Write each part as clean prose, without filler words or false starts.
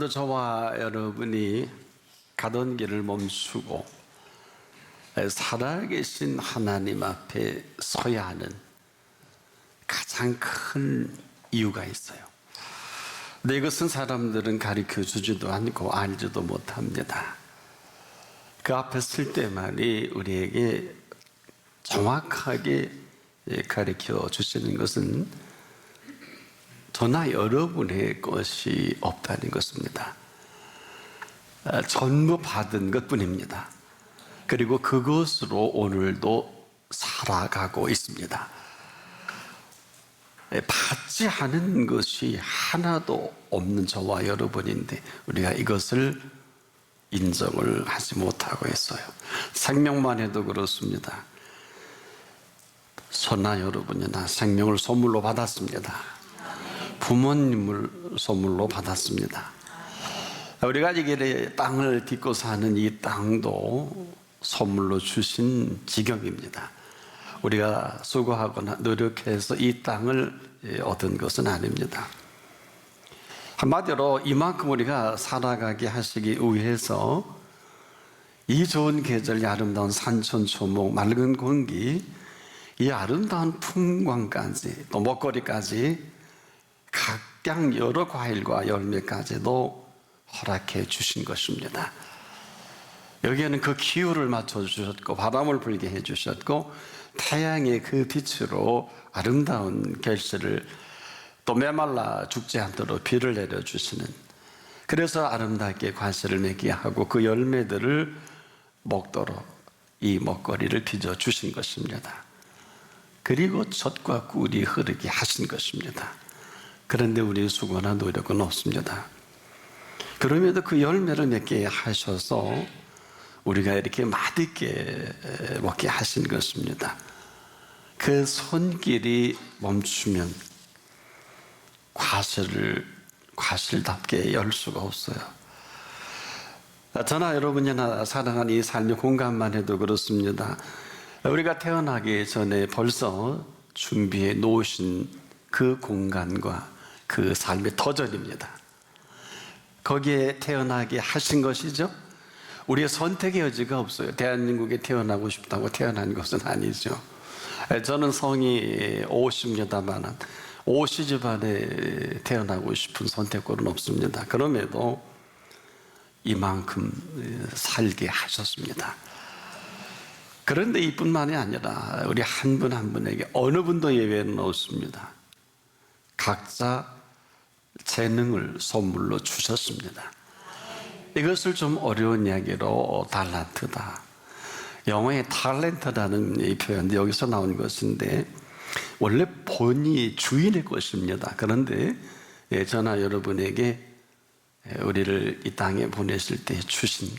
오늘도 저와 여러분이 가던 길을 멈추고 살아계신 하나님 앞에 서야 하는 가장 큰 이유가 있어요. 근데 이것은 사람들은 가르쳐 주지도 않고 알지도 못합니다. 그 앞에 설 때만이 우리에게 정확하게 가르쳐 주시는 것은 저나 여러분의 것이 없다는 것입니다. 전부 받은 것뿐입니다. 그리고 그것으로 오늘도 살아가고 있습니다. 받지 않은 것이 하나도 없는 저와 여러분인데 우리가 이것을 인정을 하지 못하고 있어요. 생명만 해도 그렇습니다. 저나 여러분이나 생명을 선물로 받았습니다. 부모님을 선물로 받았습니다. 우리가 이게 땅을 딛고 사는 이 땅도 선물로 주신 지경입니다. 우리가 수고하거나 노력해서 이 땅을 얻은 것은 아닙니다. 한마디로 이만큼 우리가 살아가게 하시기 위해서 이 좋은 계절, 이 아름다운 산천초목, 맑은 공기, 이 아름다운 풍광까지 또 먹거리까지 각양 여러 과일과 열매까지도 허락해 주신 것입니다. 여기에는 그 기후를 맞춰주셨고 바람을 불게 해주셨고 태양의 그 빛으로 아름다운 결실을 또 메말라 죽지 않도록 비를 내려주시는, 그래서 아름답게 과실을 맺게 하고 그 열매들을 먹도록 이 먹거리를 빚어주신 것입니다. 그리고 젖과 꿀이 흐르게 하신 것입니다. 그런데 우리의 수고나 노력은 없습니다. 그럼에도 그 열매를 맺게 하셔서 우리가 이렇게 맛있게 먹게 하신 것입니다. 그 손길이 멈추면 과실답게 열 수가 없어요. 저나 여러분이나 사랑하는 이 삶의 공간만 해도 그렇습니다. 우리가 태어나기 전에 벌써 준비해 놓으신 그 공간과 그 삶의 터전입니다. 거기에 태어나게 하신 것이죠. 우리의 선택의 여지가 없어요. 대한민국에 태어나고 싶다고 태어난 것은 아니죠. 저는 성이 50여다만 50집안에 태어나고 싶은 선택권은 없습니다. 그럼에도 이만큼 살게 하셨습니다. 그런데 이뿐만이 아니라 우리 한 분 한 분에게 어느 분도 예외는 없습니다. 각자 재능을 선물로 주셨습니다. 이것을 좀 어려운 이야기로 달란트다, 영어의 탤런트라는 이 표현도 여기서 나온 것인데 원래 본이 주인의 것입니다. 그런데 저나 여러분에게 우리를 이 땅에 보내실 때 주신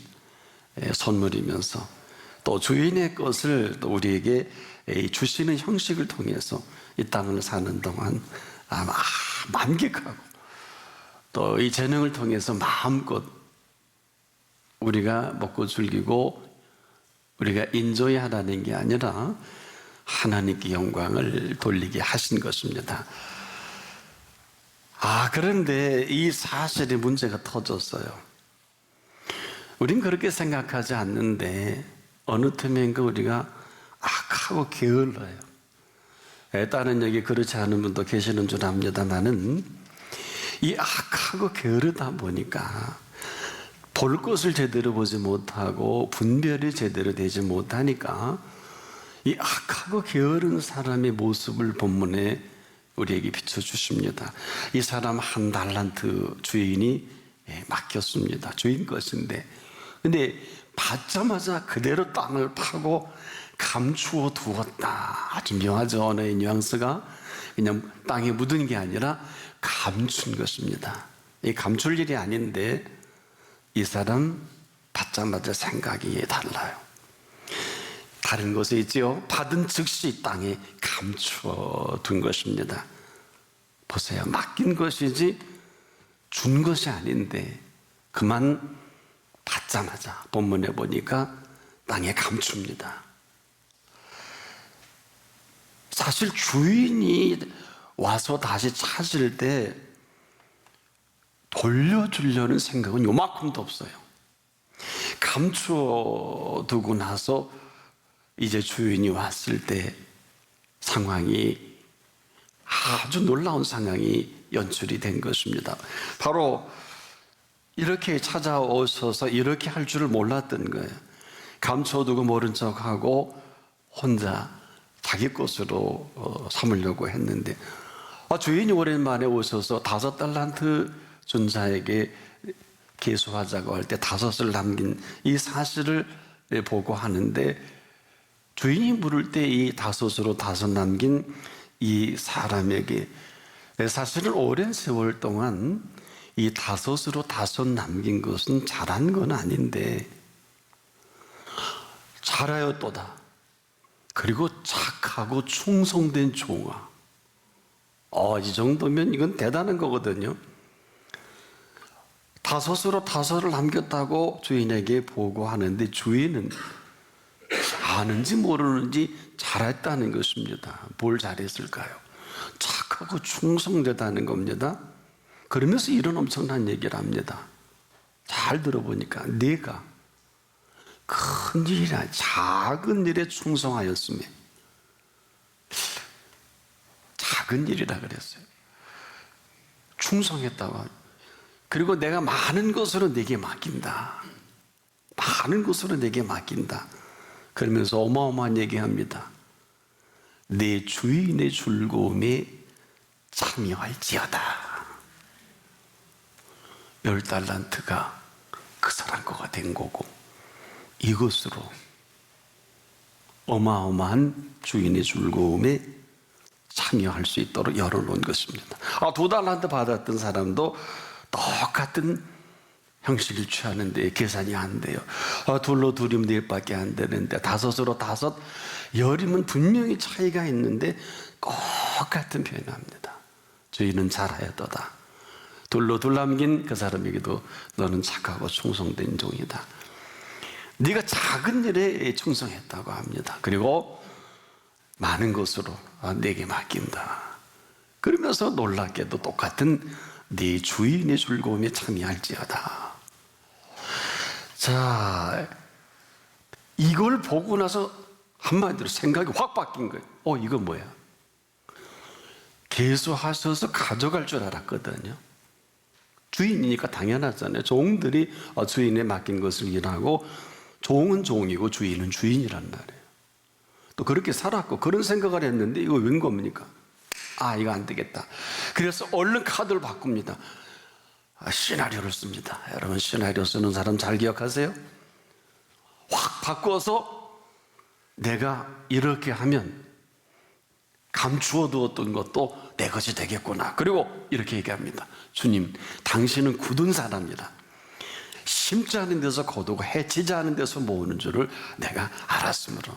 선물이면서 또 주인의 것을 또 우리에게 주시는 형식을 통해서 이 땅을 사는 동안 만끽하고 또 이 재능을 통해서 마음껏 우리가 먹고 즐기고 우리가 인조해 하라는 게 아니라 하나님께 영광을 돌리게 하신 것입니다. 그런데 이 사실에 문제가 터졌어요. 우린 그렇게 생각하지 않는데 어느 틈엔가 우리가 악하고 게을러요. 다른 여기 그렇지 않은 분도 계시는 줄 압니다만은 이 악하고 게으르다 보니까 볼 것을 제대로 보지 못하고 분별이 제대로 되지 못하니까 이 악하고 게으른 사람의 모습을 본문에 우리에게 비춰주십니다. 이 사람 한 달란트 주인이 맡겼습니다. 주인 것인데 근데 받자마자 그대로 땅을 파고 감추어 두었다. 아주 묘하죠. 언어의 뉘앙스가 그냥 땅에 묻은 게 아니라 감춘 것입니다. 이 감출 일이 아닌데 이 사람 받자마자 생각이 달라요. 다른 곳에 있지요. 받은 즉시 땅에 감추어 둔 것입니다. 보세요. 맡긴 것이지 준 것이 아닌데 그만 받자마자 본문에 보니까 땅에 감춥니다. 사실 주인이 와서 다시 찾을 때 돌려주려는 생각은 요만큼도 없어요. 감추어두고 나서 이제 주인이 왔을 때 상황이 아주 놀라운 상황이 연출이 된 것입니다. 바로 이렇게 찾아오셔서 이렇게 할 줄을 몰랐던 거예요. 감춰두고 모른 척하고 혼자 자기 것으로 삼으려고 했는데 주인이 오랜만에 오셔서 5달란트 준 자에게 계수하자고 할 때 5을 남긴 이 사실을 보고 하는데, 주인이 물을 때 이 5으로 5 남긴 이 사람에게 사실은 오랜 세월 동안 이 5으로 5 남긴 것은 잘한 건 아닌데 잘하였도다. 그리고 착하고 충성된 종아. 이 정도면 이건 대단한 거거든요. 5으로 5를 남겼다고 주인에게 보고하는데 주인은 아는지 모르는지 잘했다는 것입니다. 뭘 잘했을까요? 착하고 충성되다는 겁니다. 그러면서 이런 엄청난 얘기를 합니다. 잘 들어보니까 네가 큰 일이나 작은 일에 충성하였으며, 작은 일이라 그랬어요. 충성했다고. 그리고 내가 많은 것으로 내게 맡긴다. 많은 것으로 내게 맡긴다. 그러면서 어마어마한 얘기합니다. 내 주인의 즐거움에 참여할지어다. 10달란트가 그 사람 거가 된 거고, 이것으로 어마어마한 주인의 즐거움에 참여할 수 있도록 열어놓은 것입니다. 2달란트 받았던 사람도 똑같은 형식을 취하는데 계산이 안 돼요. 2로 2이면 4밖에 안 되는데 5으로 5, 10이면 분명히 차이가 있는데 똑같은 표현을 합니다. 주인은 잘하였도다. 2로 2 남긴 그 사람에게도 너는 착하고 충성된 종이다. 네가 작은 일에 충성했다고 합니다. 그리고 많은 것으로 내게 맡긴다. 그러면서 놀랍게도 똑같은 네 주인의 즐거움에 참여할지어다. 자, 이걸 보고 나서 한마디로 생각이 확 바뀐 거예요. 이건 뭐야? 계수하셔서 가져갈 줄 알았거든요. 주인이니까 당연하잖아요. 종들이 주인에 맡긴 것을 일하고, 종은 종이고 주인은 주인이란 말이에요. 또 그렇게 살았고 그런 생각을 했는데 이거 웬 겁니까? 이거 안 되겠다. 그래서 얼른 카드를 바꿉니다. 시나리오를 씁니다. 여러분, 시나리오 쓰는 사람 잘 기억하세요? 확 바꿔서 내가 이렇게 하면 감추어 두었던 것도 내 것이 되겠구나. 그리고 이렇게 얘기합니다. 주님, 당신은 굳은 사람이라 심지 않은 데서 거두고 해치지 않은 데서 모으는 줄을 내가 알았으므로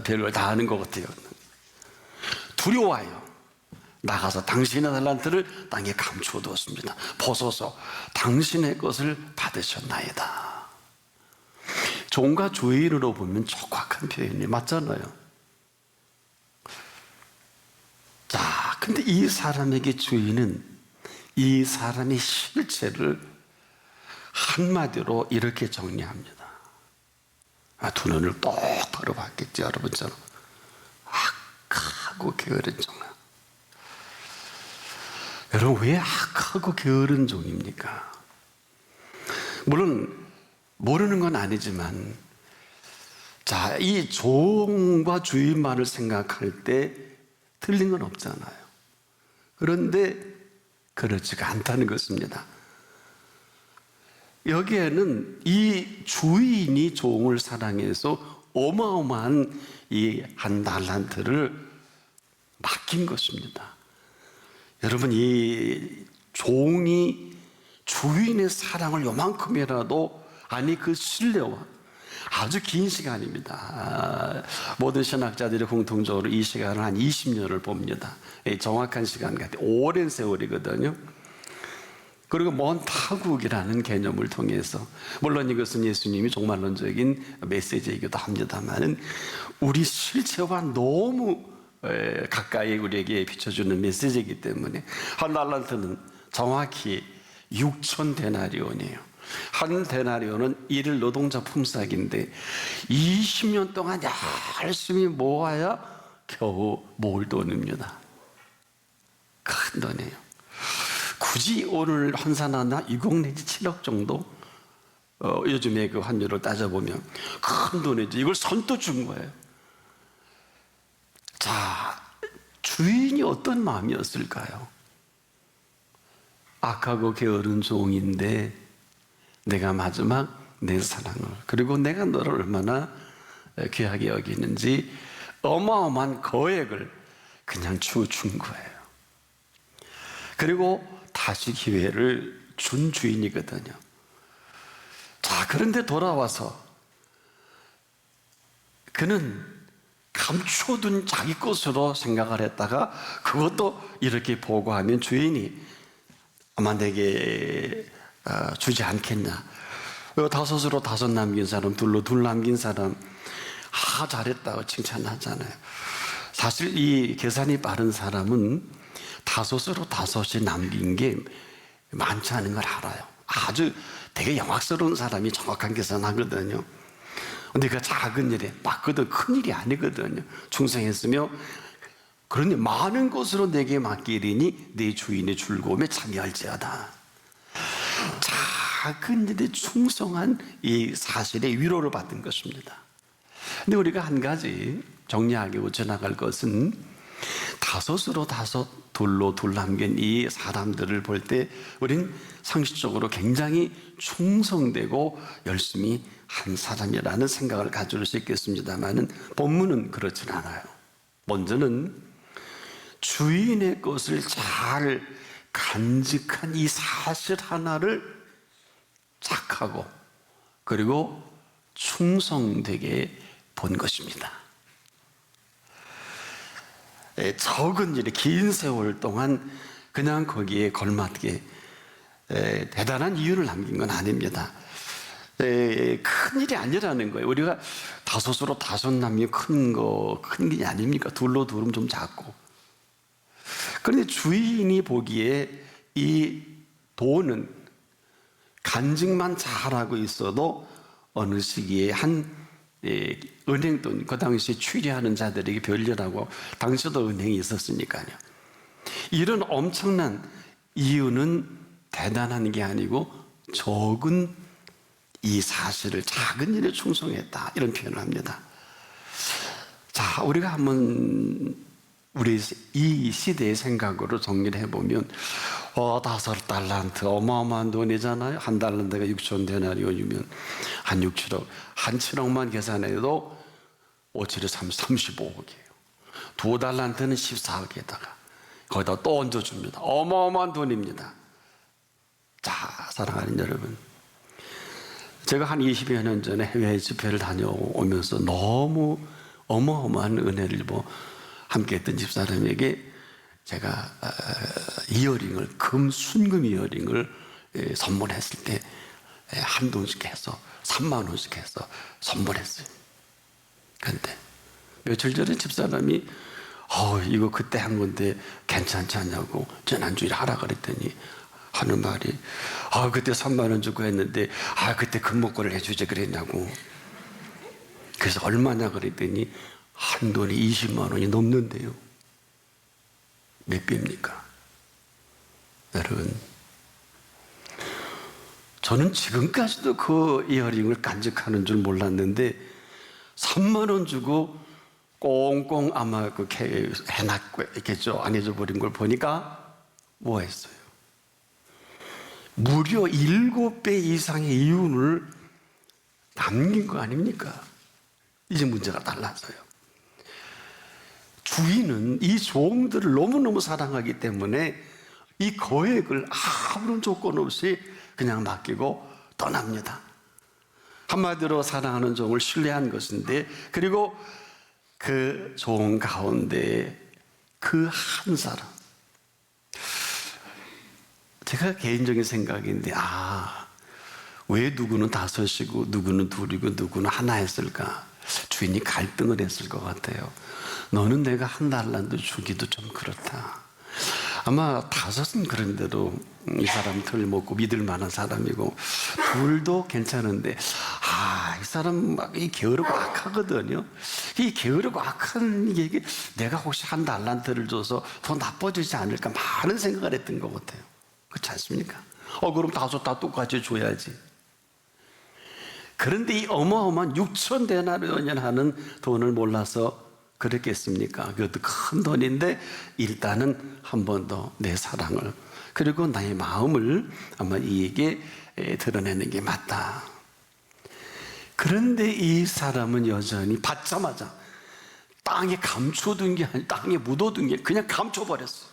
별걸 다 아는 것 같아요. 두려워요. 나가서 당신의 달란트를 땅에 감추어 두었습니다. 벗어서 당신의 것을 받으셨나이다. 종과 주인으로 보면 촉박한 표현이 맞잖아요. 자, 근데 이 사람에게 주인은 이 사람의 실체를 한마디로 이렇게 정리합니다. 2 눈을 똑바로 봤겠지, 여러분처럼. 악하고 게으른 종아. 여러분, 왜 악하고 게으른 종입니까? 물론 모르는 건 아니지만, 자, 이 종과 주인만을 생각할 때 틀린 건 없잖아요. 그런데 그렇지가 않다는 것입니다. 여기에는 이 주인이 종을 사랑해서 어마어마한 이 1달란트를 맡긴 것입니다. 여러분, 이 종이 주인의 사랑을 요만큼이라도, 아니 그 신뢰와 아주 긴 시간입니다. 모든 신학자들이 공통적으로 이 시간을 한 20년을 봅니다. 정확한 시간 같아요. 오랜 세월이거든요. 그리고 먼 타국이라는 개념을 통해서, 물론 이것은 예수님이 종말론적인 메시지이기도 합니다만, 우리 실체와 너무 가까이 우리에게 비춰주는 메시지이기 때문에 1달란트는 정확히 6천 데나리온이에요. 한 데나리온은 일 노동자 품삯인데 20년 동안 열심히 모아야 겨우 모을 돈입니다. 큰 돈이에요. 굳이 오늘 환산하나 6억 내지 7억 정도, 요즘에 그 환율을 따져보면 큰 돈이죠. 이걸 선뜻 준 거예요. 자, 주인이 어떤 마음이었을까요? 악하고 게으른 종인데 내가 마지막 내 사랑을, 그리고 내가 너를 얼마나 귀하게 여기는지 어마어마한 거액을 그냥 준 거예요. 그리고 다시 기회를 준 주인이거든요. 자, 그런데 돌아와서 그는 감춰둔 자기 것으로 생각을 했다가 그것도 이렇게 보고하면 주인이 아마 내게 주지 않겠냐. 다섯으로 다섯 남긴 사람, 둘로 둘 남긴 사람, 잘했다고 칭찬하잖아요. 사실 이 계산이 빠른 사람은 다섯으로 다섯이 남긴 게 많지 않은 걸 알아요. 아주 되게 영악스러운 사람이 정확한 계산하거든요. 근데 그 작은 일에 맞거든 큰 일이 아니거든요. 충성했으며 그러니 많은 것으로 내게 맡기리니 내 주인의 즐거움에 참여할지어다. 작은 일에 충성한 이 사실에 위로를 받은 것입니다. 근데 우리가 한 가지 정리하고 지나갈 것은 다섯으로 다섯, 둘로 둘 남긴 이 사람들을 볼 때 우린 상식적으로 굉장히 충성되고 열심히 한 사람이라는 생각을 가질 수 있겠습니다만 본문은 그렇진 않아요. 먼저는 주인의 것을 잘 간직한 이 사실 하나를 착하고 그리고 충성되게 본 것입니다. 적은 일에 긴 세월 동안 그냥 거기에 걸맞게 대단한 이유를 남긴 건 아닙니다. 큰 일이 아니라는 거예요. 우리가 다섯으로 다섯 남긴 큰 일이 아닙니까? 둘로 둘은 좀 작고. 그런데 주인이 보기에 이 돈은 간직만 잘하고 있어도 어느 시기에 한 은행돈, 그 당시에 취리하는 자들에게 별려라고 당시도 은행이 있었으니까요. 이런 엄청난 이유는 대단한 게 아니고 적은 이 사실을 작은 일에 충성했다 이런 표현을 합니다. 자, 우리가 한번 우리 이 시대의 생각으로 정리를 해보면 5달란트 어마어마한 돈이잖아요. 한 달란트가 6천 데나리온이면 한 6, 7억, 한 7억만 계산해도 5, 7에 35억이에요. 2달란트는 14억에다가 거기다 또 얹어줍니다. 어마어마한 돈입니다. 자, 사랑하는 여러분, 제가 한 20여 년 전에 해외 집회를 다녀오면서 너무 어마어마한 은혜를 함께 했던 집사람에게 제가 이어링을, 순금 이어링을 선물했을 때 한돈씩 해서 3만 원씩 해서 선물했어요. 그런데 며칠 전에 집사람이 이거 그때 한 건데 괜찮지 않냐고 지난주에 하라 그랬더니 하는 말이 그때 3만 원 주고 했는데 그때 금목걸이를 해주지 그랬냐고. 그래서 얼마냐 그랬더니 한 돈이 20만 원이 넘는데요. 몇 배입니까? 여러분, 저는 지금까지도 그 이어링을 간직하는 줄 몰랐는데 3만 원 주고 꽁꽁 아마 해놨겠죠. 안 해줘버린 걸 보니까 뭐 했어요? 무려 7배 이상의 이윤을 남긴 거 아닙니까? 이제 문제가 달라져요. 주인은 이 종들을 너무너무 사랑하기 때문에 이 거액을 아무런 조건 없이 그냥 맡기고 떠납니다. 한마디로 사랑하는 종을 신뢰한 것인데, 그리고 그 종 가운데 그 한 사람, 제가 개인적인 생각인데 왜 누구는 다섯이고 누구는 둘이고 누구는 하나 했을까? 주인이 갈등을 했을 것 같아요. 너는 내가 한 달란트 주기도 좀 그렇다. 아마 다섯은 그런 대로 이 사람 틀림없고 믿을 만한 사람이고, 둘도 괜찮은데 이 사람 막 이 게으르고 악하거든요. 이 게으르고 악한 게 내가 혹시 한 달란트를 줘서 더 나빠지지 않을까 많은 생각을 했던 것 같아요. 그렇지 않습니까? 그럼 다섯 다 똑같이 줘야지. 그런데 이 어마어마한 6천 데나리온이나 하는 돈을 몰라서 그랬겠습니까? 그것도 큰 돈인데 일단은 한 번 더 내 사랑을, 그리고 나의 마음을 아마 이에게 드러내는 게 맞다. 그런데 이 사람은 여전히 받자마자 땅에 감춰둔 게 아니라 땅에 묻어둔 게 그냥 감춰버렸어요.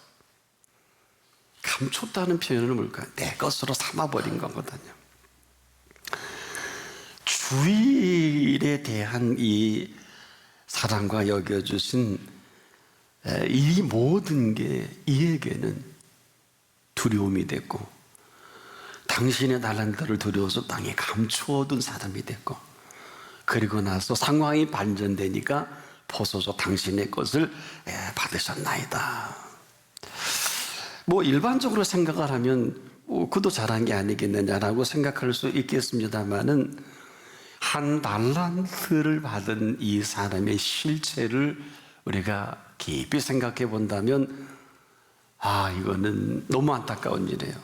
감췄다는 표현은 뭘까요? 내 것으로 삼아버린 거거든요. 주일에 대한 이 사랑과 여겨주신 이 모든 게 이에게는 두려움이 됐고, 당신의 달란트를 두려워서 땅에 감추어둔 사람이 됐고, 그리고 나서 상황이 반전되니까 벗어서 당신의 것을 받으셨나이다. 일반적으로 생각을 하면 그도 잘한 게 아니겠느냐라고 생각할 수 있겠습니다만은, 한 달란트를 받은 이 사람의 실체를 우리가 깊이 생각해 본다면 이거는 너무 안타까운 일이에요.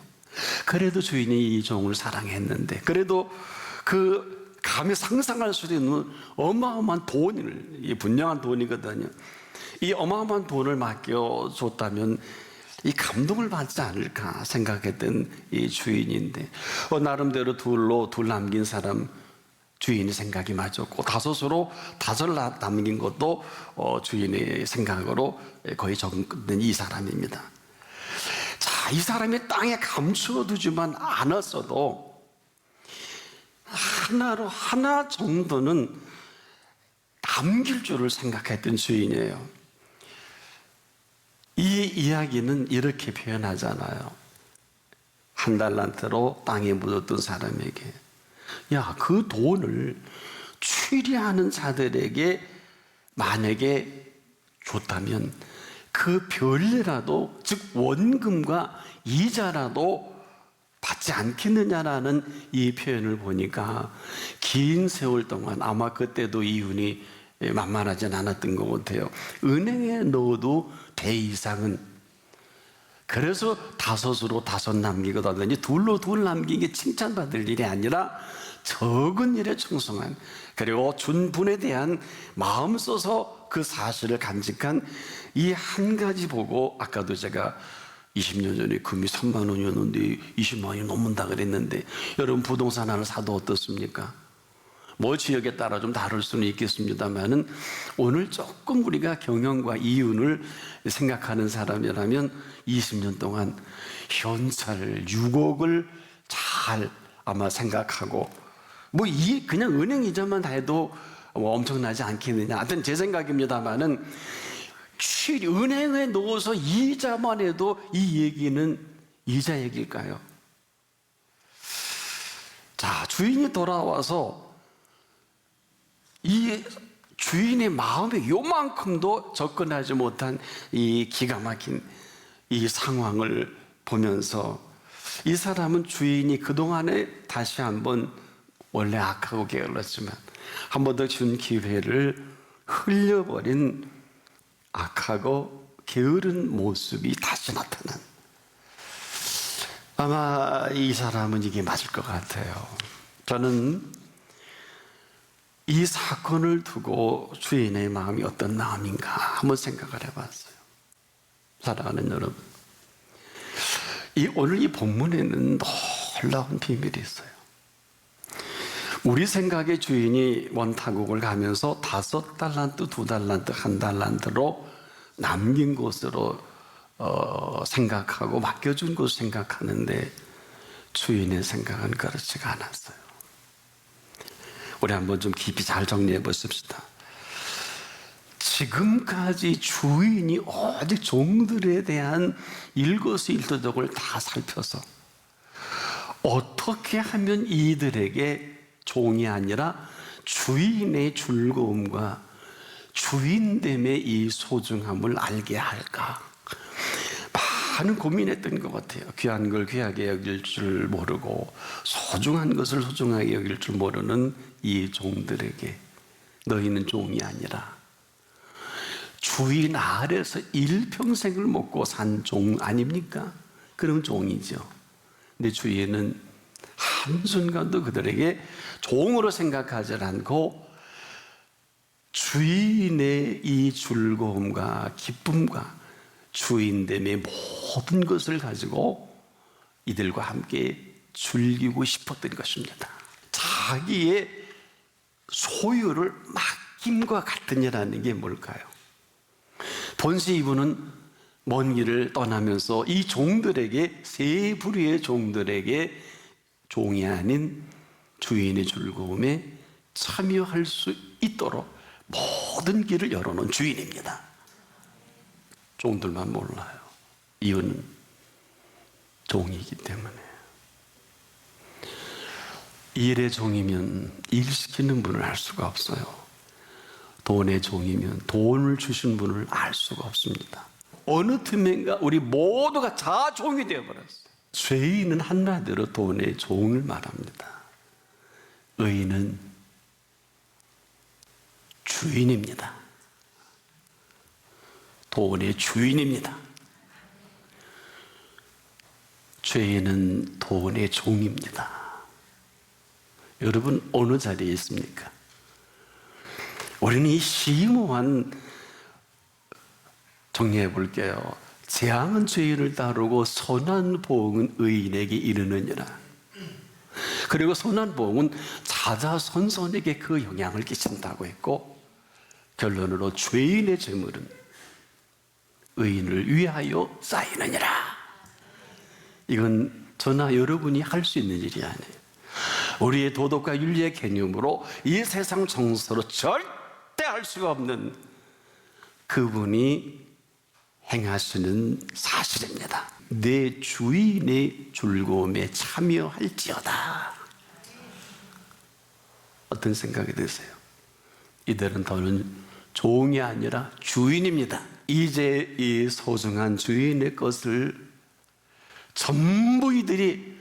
그래도 주인이 이 종을 사랑했는데, 그래도 그 감히 상상할 수 있는 어마어마한 돈을, 이 분명한 돈이거든요. 이 어마어마한 돈을 맡겨줬다면 이 감동을 받지 않을까 생각했던 이 주인인데, 나름대로 둘 남긴 사람 주인의 생각이 맞았고, 다섯으로 다섯 남긴 것도 주인의 생각으로 거의 적은 이 사람입니다. 자, 이 사람이 땅에 감추어두지만 않았어도 하나 정도는 남길 줄을 생각했던 주인이에요. 이 이야기는 이렇게 표현하잖아요. 한 달란트로 땅에 묻었던 사람에게, 그 돈을 취리하는 자들에게 만약에 줬다면 그 별이라도, 즉 원금과 이자라도 받지 않겠느냐라는 이 표현을 보니까 긴 세월 동안 아마 그때도 이윤이 만만하진 않았던 것 같아요. 은행에 넣어도 배 이상은, 그래서 다섯으로 다섯 남기거든요. 둘로 둘 남긴 게 칭찬받을 일이 아니라 적은 일에 충성한, 그리고 준 분에 대한 마음 써서 그 사실을 간직한 이 한 가지 보고, 아까도 제가 20년 전에 금이 3만 원이었는데 20만 원이 넘는다 그랬는데, 여러분 부동산 하나 사도 어떻습니까? 지역에 따라 좀 다를 수는 있겠습니다만은, 오늘 조금 우리가 경영과 이윤을 생각하는 사람이라면 20년 동안 현찰 6억을 잘 아마 생각하고, 그냥 은행 이자만 다 해도 엄청나지 않겠느냐. 하여튼 제 생각입니다만은, 은행에 넣어서 이자만 해도 이 얘기는 이자 얘기일까요? 자, 주인이 돌아와서 이 주인의 마음에 요만큼도 접근하지 못한 이 기가 막힌 이 상황을 보면서, 이 사람은 주인이 그동안에 다시 한번, 원래 악하고 게을렀지만 한 번 더 준 기회를 흘려버린 악하고 게으른 모습이 다시 나타난, 아마 이 사람은 이게 맞을 것 같아요. 저는 이 사건을 두고 주인의 마음이 어떤 마음인가 한번 생각을 해봤어요. 사랑하는 여러분, 오늘 이 본문에는 놀라운 비밀이 있어요. 우리 생각의 주인이 원타국을 가면서 5달란트, 2달란트, 1달란트로 남긴 것으로 생각하고 맡겨준 것으로 생각하는데, 주인의 생각은 그렇지가 않았어요. 우리 한번 좀 깊이 잘 정리해 보십시다. 지금까지 주인이 오직 종들에 대한 일거수일투족을 다 살펴서 어떻게 하면 이들에게 종이 아니라 주인의 즐거움과 주인됨의 이 소중함을 알게 할까, 많은 고민했던 것 같아요. 귀한 걸 귀하게 여길 줄 모르고 소중한 것을 소중하게 여길 줄 모르는 이 종들에게 너희는 종이 아니라 주인 아래서 일평생을 먹고 산 종 아닙니까? 그런 종이죠. 근데 주인은 한순간도 그들에게 종으로 생각하지 않고 주인의 이 즐거움과 기쁨과 주인됨의 모든 것을 가지고 이들과 함께 즐기고 싶었던 것입니다. 자기의 소유를 맡김과 같은 일하는 게 뭘까요? 본시 이분은 먼 길을 떠나면서 이 종들에게, 세 부류의 종들에게 종이 아닌 주인의 즐거움에 참여할 수 있도록 모든 길을 열어놓은 주인입니다. 종들만 몰라요. 이유는 종이기 때문에. 일의 종이면 일 시키는 분을 알 수가 없어요. 돈의 종이면 돈을 주신 분을 알 수가 없습니다. 어느 틈엔가 우리 모두가 다 종이 되어버렸어요. 죄인은 한마디로 돈의 종을 말합니다. 의인은 주인입니다. 돈의 주인입니다. 죄인은 돈의 종입니다. 여러분 어느 자리에 있습니까? 우리는 이 심오한, 정리해 볼게요. 재앙은 죄인을 따르고 선한 보응은 의인에게 이르느니라. 그리고 선한 보응은 자자손손에게 그 영향을 끼친다고 했고, 결론으로 죄인의 재물은 의인을 위하여 쌓이느니라. 이건 저나 여러분이 할 수 있는 일이 아니에요. 우리의 도덕과 윤리의 개념으로 이 세상 정서로 절대 할 수가 없는 그분이 행하시는 사실입니다. 내 주인의 즐거움에 참여할지어다. 어떤 생각이 드세요? 이들은 더는 종이 아니라 주인입니다. 이제 이 소중한 주인의 것을 전부 이들이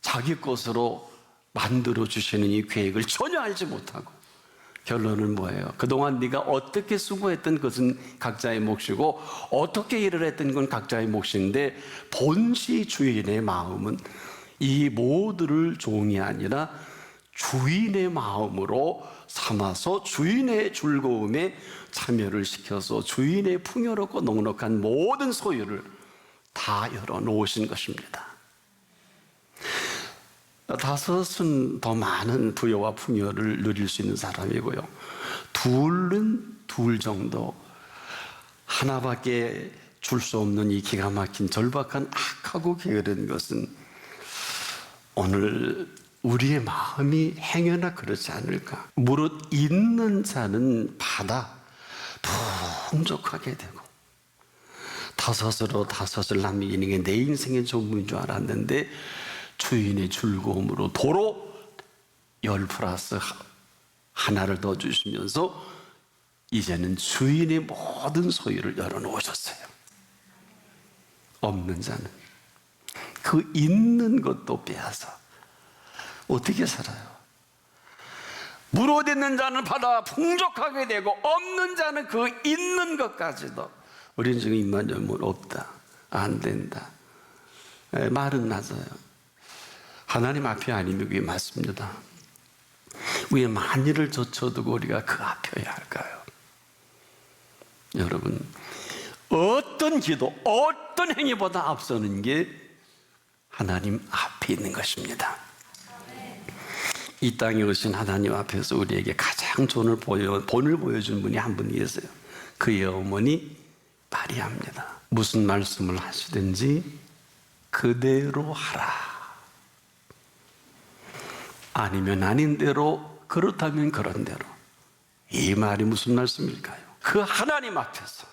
자기 것으로 만들어 주시는 이 계획을 전혀 알지 못하고, 결론은 뭐예요? 그동안 네가 어떻게 수고했던 것은 각자의 몫이고 어떻게 일을 했던 건 각자의 몫인데, 본시 주인의 마음은 이 모두를 종이 아니라 주인의 마음으로 삼아서 주인의 즐거움에 참여를 시켜서 주인의 풍요롭고 넉넉한 모든 소유를 다 열어놓으신 것입니다. 다섯은 더 많은 부여와 풍요를 누릴 수 있는 사람이고요, 둘은 둘 정도, 하나밖에 줄 수 없는 이 기가 막힌 절박한 악하고 게으른 것은 오늘 우리의 마음이 행여나 그렇지 않을까. 무릇 있는 자는 받아 풍족하게 되고, 다섯으로 다섯을 남기는 게 내 인생의 전부인 줄 알았는데 주인의 즐거움으로 도로 10 플러스 하나를 더 주시면서 이제는 주인의 모든 소유를 열어놓으셨어요. 없는 자는 그 있는 것도 빼앗아 어떻게 살아요? 무릇 있는 자는 받아 풍족하게 되고, 없는 자는 그 있는 것까지도. 우리는 지금 입만 열면 없다, 안 된다, 말은 낮아요. 하나님 앞이 아니면 그게 맞습니다. 왜 만일을 젖혀두고 우리가 그 앞에야 할까요? 여러분, 어떤 기도, 어떤 행위보다 앞서는 게 하나님 앞에 있는 것입니다. 이 땅에 오신 하나님 앞에서 우리에게 가장 본을 보여준 분이 한 분 계세요. 그의 어머니 마리아입니다. 무슨 말씀을 하시든지 그대로 하라, 아니면 아닌 대로, 그렇다면 그런 대로. 이 말이 무슨 말씀일까요? 그 하나님 앞에서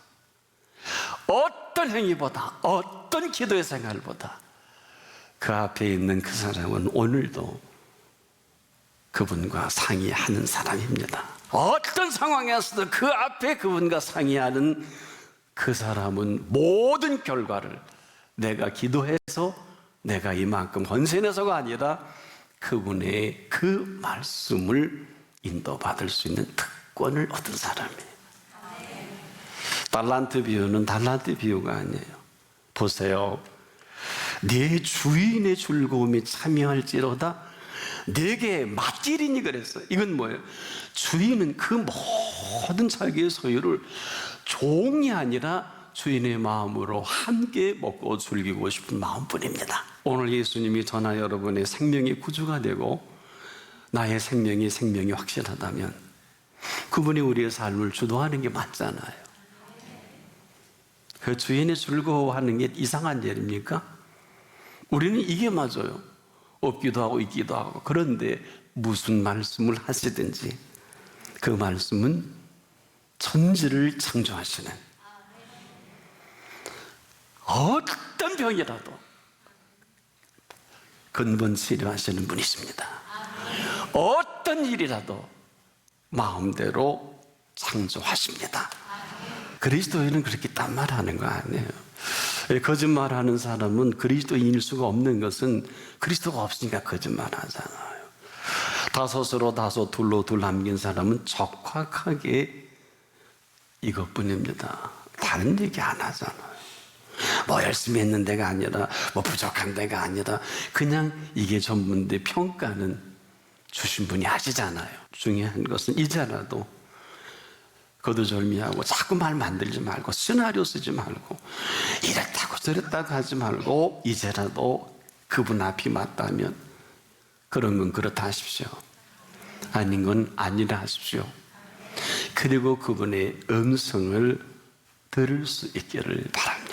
어떤 행위보다, 어떤 기도의 생활보다 그 앞에 있는 그 사람은 오늘도 그분과 상의하는 사람입니다. 어떤 상황에서도 그 앞에 그분과 상의하는 그 사람은 모든 결과를 내가 기도해서 내가 이만큼 헌신해서가 아니라 그분의 그 말씀을 인도받을 수 있는 특권을 얻은 사람이에요. 달란트 비유는 달란트 비유가 아니에요. 보세요. 내 주인의 즐거움에 참여할지로다 내게 맞지리니 그랬어요. 이건 뭐예요? 주인은 그 모든 자기의 소유를 종이 아니라 주인의 마음으로 함께 먹고 즐기고 싶은 마음뿐입니다. 오늘 예수님이 저나 여러분의 생명이 구주가 되고 나의 생명이 확실하다면 그분이 우리의 삶을 주도하는 게 맞잖아요. 그 주인의 즐거워하는 게 이상한 일입니까? 우리는 이게 맞아요. 없기도 하고 있기도 하고. 그런데 무슨 말씀을 하시든지 그 말씀은 천지를 창조하시는 어떤 병이라도 근본 치료하시는 분이십니다. 어떤 일이라도 마음대로 창조하십니다. 그리스도인은 그렇게 딴 말하는 거 아니에요. 거짓말하는 사람은 그리스도인일 수가 없는 것은 그리스도가 없으니까 거짓말하잖아요. 다섯으로 다섯, 둘로 둘 남긴 사람은 적확하게 이것뿐입니다. 다른 얘기 안 하잖아요. 뭐 열심히 했는 데가 아니라 뭐 부족한 데가 아니라 그냥 이게 전부인데 평가는 주신 분이 하시잖아요. 중요한 것은 이제라도 거두절미하고 자꾸 말 만들지 말고 시나리오 쓰지 말고 이랬다고 저랬다고 하지 말고 이제라도 그분 앞이 맞다면 그런 건 그렇다 하십시오. 아닌 건 아니라 하십시오. 그리고 그분의 음성을 들을 수 있기를 바랍니다.